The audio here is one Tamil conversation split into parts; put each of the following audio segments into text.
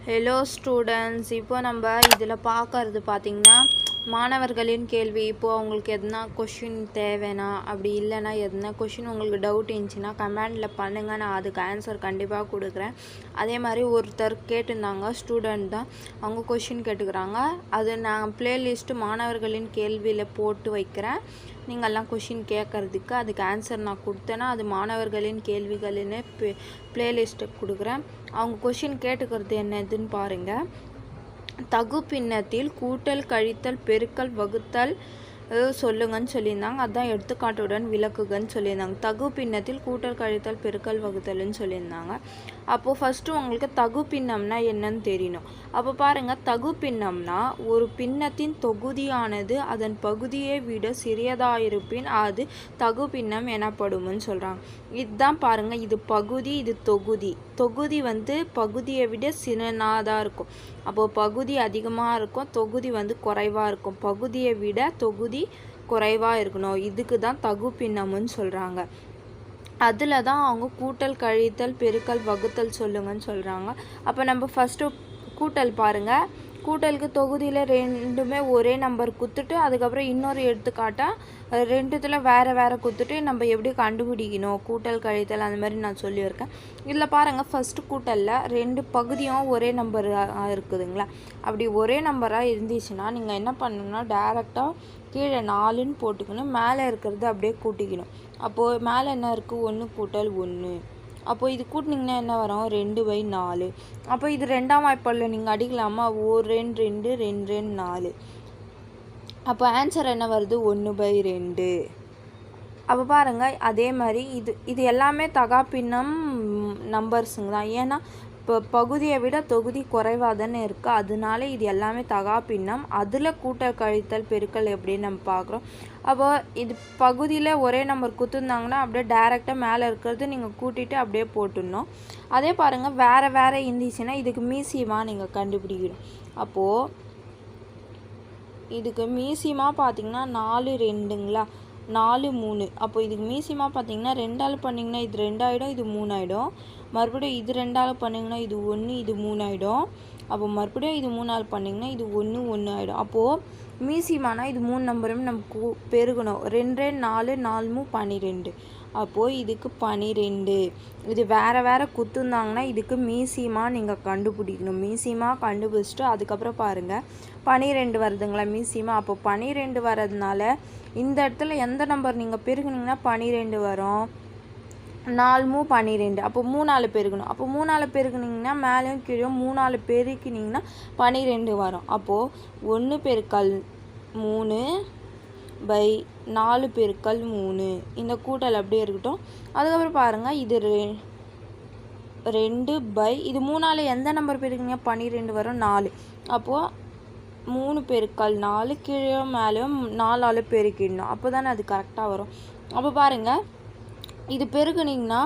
ஹலோ ஸ்டூடெண்ட்ஸ், இப்போ நம்ம இதில் பார்க்கறது பார்த்திங்கன்னா மாணவர்களின் கேள்வி. இப்போது அவங்களுக்கு எதனா கொஷின் தேவைன்னா, அப்படி இல்லைன்னா எதனா கொஷின் உங்களுக்கு டவுட் இருந்துச்சுன்னா கமெண்டில் பண்ணுங்கள், நான் அதுக்கு ஆன்சர் கண்டிப்பாக கொடுக்குறேன். அதே மாதிரி ஒருத்தர் கேட்டிருந்தாங்க, ஸ்டூடெண்ட் தான், அவங்க கொஷின் கேட்டுக்கிறாங்க. அது நான் ப்ளேலிஸ்ட்டு மாணவர்களின் கேள்வியில் போட்டு வைக்கிறேன். நீங்கள்லாம் கொஷின் கேட்குறதுக்கு அதுக்கு ஆன்சர் நான் கொடுத்தேன்னா அது மாணவர்களின் கேள்விகள்னு ப்ளேலிஸ்ட்டு கொடுக்குறேன். அவங்க கொஷின் கேட்டுக்கிறது என்னதுன்னு பாருங்கள். தகு பின்னத்தில் கூட்டல், கழித்தல், பெருக்கல், வகுத்தல் சொல்லுங்கன்னு சொல்லியிருந்தாங்க. அதுதான் எடுத்துக்காட்டுடன் விளக்குகன்னு சொல்லியிருந்தாங்க. தகு பின்னத்தில் கூட்டல், கழித்தல், பெருக்கல், வகுத்தல்னு சொல்லியிருந்தாங்க. அப்போது ஃபஸ்ட்டு உங்களுக்கு தகு பின்னம்னா என்னன்னு தெரியணும். அப்போ பாருங்கள், தகு பின்னம்னா ஒரு பின்னத்தின் தொகுதியானது அதன் பகுதியை விட சிறியதாயிருப்பின் அது தகு பின்னம் எனப்படும்னு சொல்கிறாங்க. இதுதான் பாருங்கள், இது பகுதி, இது தொகுதி. தொகுதி பகுதியை விட சின்னதாக இருக்கும். அப்போது பகுதி அதிகமாக இருக்கும், தொகுதி குறைவாக இருக்கும். பகுதியை விட தொகுதி குறைவாக இருக்கணும். இதுக்கு தான் தகு பின்னம்னு சொல்கிறாங்க. அதில் தான் அவங்க கூட்டல், கழித்தல், பெருக்கல், வகுத்தல் சொல்லுங்கன்னு சொல்கிறாங்க. அப்போ நம்ம ஃபஸ்ட்டு கூட்டல் பாருங்கள். கூட்டலுக்கு தொகுதியில் ரெண்டுமே ஒரே நம்பர் குத்துட்டு அதுக்கப்புறம் இன்னொரு எடுத்துக்காட்டாக ரெண்டுத்தில் வேறு குத்துட்டு நம்ம எப்படி கண்டுபிடிக்கணும் கூட்டல், கழித்தல், அந்த மாதிரி நான் சொல்லியிருக்கேன். இதில் பாருங்கள், ஃபஸ்ட்டு கூட்டலில் ரெண்டு பகுதியும் ஒரே நம்பராக இருக்குதுங்களா. அப்படி ஒரே நம்பராக இருந்துச்சுன்னா நீங்கள் என்ன பண்ணணும்னா டைரெக்டாக கீழே 4ன்னு போட்டுக்கணும், மேலே இருக்கிறது அப்படியே கூட்டிக்கணும். அப்போது மேலே என்ன இருக்குது, 1 கூட்டல் 1. அப்போது இது கூட்டினீங்கன்னா என்ன வரும், 2/4. அப்போ இது ரெண்டாம் வாய்ப்பாடில் நீங்கள் அடிக்கலாமா, 1 2 2 2 2 4. அப்போ ஆன்சர் என்ன வருது, 1/2. அப்போ பாருங்கள், அதே மாதிரி இது எல்லாமே தகா பின்னம் நம்பர்ஸுங்க தான். ஏன்னா இப்போ பகுதியை விட தொகுதி குறைவாக தானே இருக்குது, அதனால இது எல்லாமே தகா பின்னம். அதில் கூட்டல், கழித்தல், பெருக்கல் எப்படின்னு நம்ம பார்க்குறோம். அப்போ இது பகுதியில் ஒரே நம்பர் குத்துருந்தாங்கன்னா அப்படியே டைரெக்டாக மேலே இருக்கிறது நீங்கள் கூட்டிகிட்டு அப்படியே போட்டுடணும். அதே பாருங்கள், வேறு இருந்துச்சுன்னா இதுக்கு மீசியமாக நீங்கள் கண்டுபிடிக்கணும். அப்போது இதுக்கு மீசியமாக பார்த்தீங்கன்னா 4 2ங்களா, 4 3. அப்போ இதுக்கு மீசியமாக பார்த்தீங்கன்னா 2ஆல் பண்ணிங்கன்னா இது 2 ஆகிடும், இது 3 ஆகிடும். மறுபடியும் இது 2ஆல் பண்ணிங்கன்னா இது 1, இது 3 ஆகிடும். அப்போ மறுபடியும் இது 3ஆல் பண்ணிங்கன்னா இது 1 1 ஆகிடும். அப்போது மீசியமானா இது 3 நம்பருமே நமக்கு பெருகணும். 2 2 4 4 12. அப்போது இதுக்கு 12. இது வேறு குத்துந்தாங்கன்னா இதுக்கு மீசியமாக நீங்கள் கண்டுபிடிக்கணும். மீசியமாக கண்டுபிடிச்சிட்டு அதுக்கப்புறம் பாருங்கள் 12 வருதுங்களா மீசியமாக. அப்போ 12 வர்றதுனால இந்த இடத்துல எந்த நம்பர் நீங்கள் பெருகுனீங்கன்னா 12 வரும். 4 12. அப்போ 3ஆல் பெருகணும். அப்போ 3ஆல் பெருகுனிங்கன்னா மேலேயும் கீழே 3ஆல் பெருக்கினீங்கன்னா 12 வரும். அப்போது 1 பெருக்கல் 3/4 பெருக்கல் 3. இந்த கூட்டல் அப்படியே இருக்கட்டும். அதுக்கப்புறம் பாருங்கள், இது 2 இது 3ஆல் எந்த நம்பர் பெருக்குனீங்க 12 வரும், 4. அப்போது 3 பெருக்கல் 4 கீழே மேலேயும் 4ஆல் பெருக்கிடணும். அப்போ தானே அது கரெக்டாக வரும். அப்போ பாருங்கள், இது பெருக்குனிங்கன்னா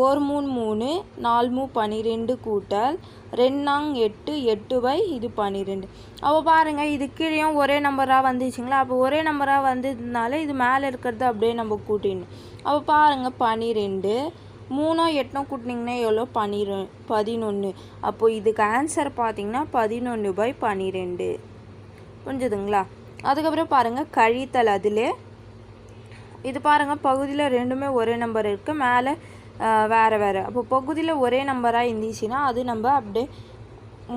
1 3 3 4 3 12 கூட்டல் 2 8 8 இது 12. அப்போ பாருங்கள், இது கீழே ஒரே நம்பராக வந்துச்சுங்களா. அப்போ ஒரே நம்பராக வந்ததுனால இது மேலே இருக்கிறது அப்படியே நம்ம கூட்டிடணும். அப்போ பாருங்கள், 12 3 8 கூட்டினீங்கன்னா எவ்வளோ, 11. அப்போது இதுக்கு ஆன்சர் பார்த்திங்கன்னா 11/12. புரிஞ்சுதுங்களா. அதுக்கப்புறம் பாருங்கள், கழித்தல். அதிலே இது பாருங்கள், பகுதியில் ரெண்டுமே ஒரே நம்பர் இருக்குது, மேலே வேறு. அப்போ பகுதியில் ஒரே நம்பராக இருந்துச்சுன்னா அது நம்ம அப்படியே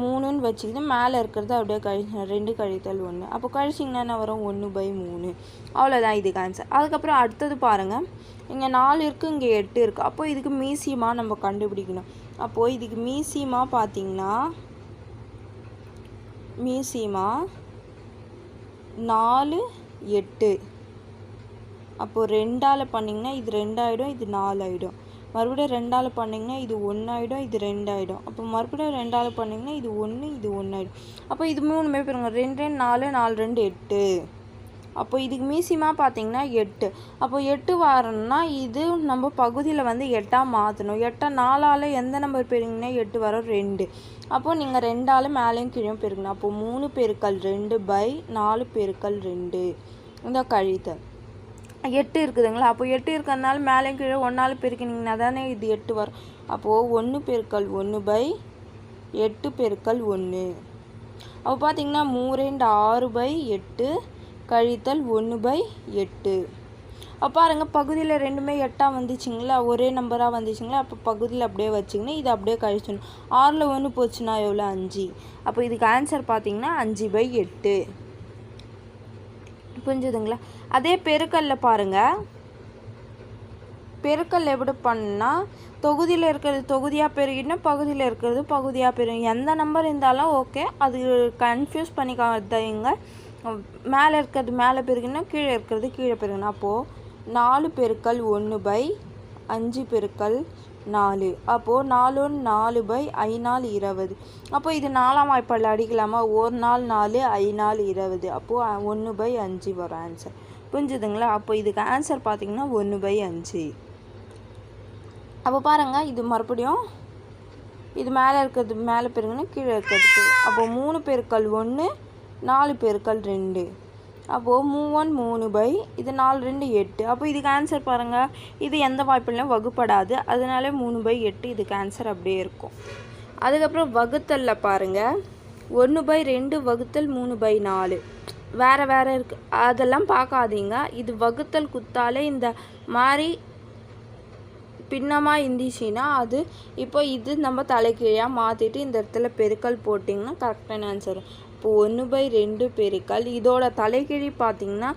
3ன்னு வச்சுக்கிது, மேலே இருக்கிறது அப்படியே 2 கழித்தல் 1. அப்போ கழிச்சிங்கன்னா என்ன வரும், 1/3. அவ்வளோதான் இதுக்கு ஆன்சர். அதுக்கப்புறம் அடுத்தது பாருங்கள், இங்கே 4 இருக்குது, இங்கே 8 இருக்குது. அப்போ இதுக்கு மீசியமாக நம்ம கண்டுபிடிக்கணும். அப்போது இதுக்கு மீசியமாக பார்த்திங்கன்னா மீசியமாக 4 8. அப்போது 2ஆல் பண்ணிங்கன்னா இது 2 ஆகிடும், இது 4 ஆகிடும். மறுபடியும் 2ஆல் பண்ணிங்கன்னா இது 1 ஆகிடும், இது 2 ஆகிடும். அப்போ மறுபடியும் 2ஆல் பண்ணிங்கன்னா இது 1 இது 1 ஆகிடும். அப்போ இது 3மே பாருங்க, 2 2 4 4 2 8. அப்போ இதுக்கு மீசியமாக பார்த்தீங்கன்னா 8. அப்போ 8 வரணும்னா இது நம்ம பகுதியில் 8ஆக மாற்றணும். 8 4ஆல் எந்த நம்பர் பெருங்கன்னா 8 வரும், 2. அப்போது நீங்கள் 2ஆல் மேலேயும் கீழே பெருக்கணும். அப்போது 3 பெருக்கல் 2/4 பெருக்கல் 2. இந்த கழித்தல் 8 இருக்குதுங்களா. அப்போ 8 இருக்கிறதுனால மேலேயும் கீழே 1ஆல் பெருக்கினீங்கன்னா தானே இது 8 வரும். அப்போது 1 பெருக்கல் 1/8 8 பெருக்கல் 1. அப்போ பார்த்தீங்கன்னா 3×6/8 கழித்தல் 1/8. அப்போ பாருங்க பகுதியில் ரெண்டுமே 8ஆக வந்துச்சுங்களா, ஒரே நம்பராக வந்துச்சுங்களா. அப்போ பகுதியில் அப்படியே வச்சுக்கின்னு இதை அப்படியே கழிச்சிடணும். 6ல் 1 போச்சுன்னா எவ்வளோ? 5. அப்போ இதுக்கு ஆன்சர் பார்த்தீங்கன்னா 5/8. புரிஞ்சுதுங்களா? அதே பெருக்கல்ல பாருங்கள், பெருக்கல் எப்படி பண்ணால் தொகுதியில் இருக்கிறது தொகுதியாக பெருகிடணும், பகுதியில் இருக்கிறது பகுதியாக பெருகும். எந்த நம்பர் இருந்தாலும் ஓகே, அது கன்ஃபியூஸ் பண்ணிக்காதீங்க. மேலே இருக்கிறது மேலே பெருகினா, கீழே இருக்கிறது கீழே பெருகணும். அப்போது 4 பெருக்கல் 1/5 பெருக்கல் 4. அப்போது 4 4 5 20. அப்போ இது 4ஆம் வாய்ப்பாடில் அடிக்கலாமா? 1 4 4 5 20. அப்போது 1/5 வரும் ஆன்சர். புரிஞ்சுதுங்களா? அப்போ இதுக்கு ஆன்சர் பார்த்தீங்கன்னா 1/5. அப்போ பாருங்கள், இது மறுபடியும் இது மேலே இருக்கிறது மேலே பெருக்கணும், கீழே இருக்கிறது. அப்போது 3 பெருக்கல் 1 4 பெருக்கல் 2. அப்போது 3 3 இது 4 2 8. அப்போ இதுக்கு ஆன்சர் பாருங்கள், இது எந்த வாய்ப்புலையும் வகுப்படாது, அதனால 3/8 இதுக்கு ஆன்சர் அப்படியே இருக்கும். அதுக்கப்புறம் வகுத்தல்ல பாருங்கள், 1/2 வகுத்தல் 3/4 வேறு வேறு இருக்குது, அதெல்லாம் பார்க்காதீங்க. இது வகுத்தல் குத்தாலே இந்த மாதிரி பின்னமாக இருந்துச்சுன்னா அது இப்போ இது நம்ம தலைக்கீழாக மாற்றிட்டு இந்த இடத்துல பெருக்கல் போட்டிங்கன்னா கரெக்டான ஆன்சர். இப்போது 1/2 பெருக்கல் இதோட தலைக்கீழி பார்த்திங்கன்னா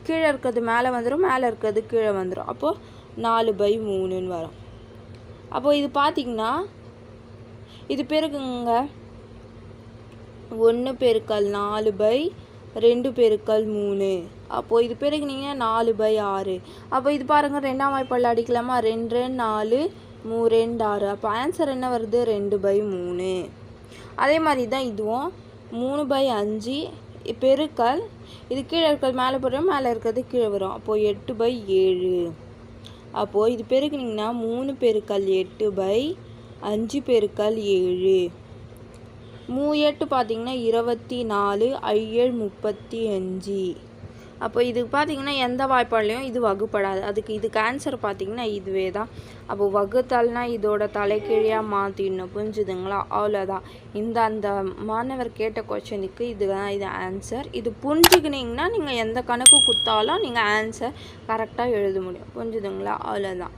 கீழே இருக்கிறது மேலே வந்துடும், மேலே இருக்கிறது கீழே வந்துடும். அப்போது 4/3ன்னு வரும். அப்போது இது பார்த்திங்கன்னா இது பெருக்குங்க, 1 பெருக்கல் 4/2 பெருக்கல் 3. அப்போது இது பெருக்குனீங்கன்னா 4/6. அப்போ இது பாருங்கள், 2ஆம் வாய்ப்பாடில் அடிக்கலாமா? 2 4 3 6. அப்போ ஆன்சர் என்ன வருது? 2/3. அதே மாதிரி தான் இதுவும் 3/5 பெருக்கல் இது கீழே இருக்கிறது மேலே போடுறோம், மேலே இருக்கிறது கீழே வரும். அப்போது 8/7. அப்போது இது பெருக்குனிங்கன்னா 3 பெருக்கல் 8/5 பெருக்கல் 7. 8 பார்த்திங்கன்னா 24, 7 35. அப்போ இதுக்கு பார்த்திங்கன்னா எந்த வாய்ப்பாட்லையும் இது வகுப்படாது. இதுக்கு ஆன்சர் பார்த்திங்கன்னா இதுவே தான். அப்போ வகுத்தல்னா இதோட தலைக்கீழியாக மாற்றிடணும். புரிஞ்சுதுங்களா? அவ்வளோதான். அந்த மாணவர் கேட்ட கொஸ்டினுக்கு இது ஆன்சர். இது புரிஞ்சுக்கினீங்கன்னா நீங்கள் எந்த கணக்கு கொடுத்தாலும் நீங்கள் ஆன்சர் கரெக்டாக எழுத முடியும். புரிஞ்சுதுங்களா? அவ்வளோதான்.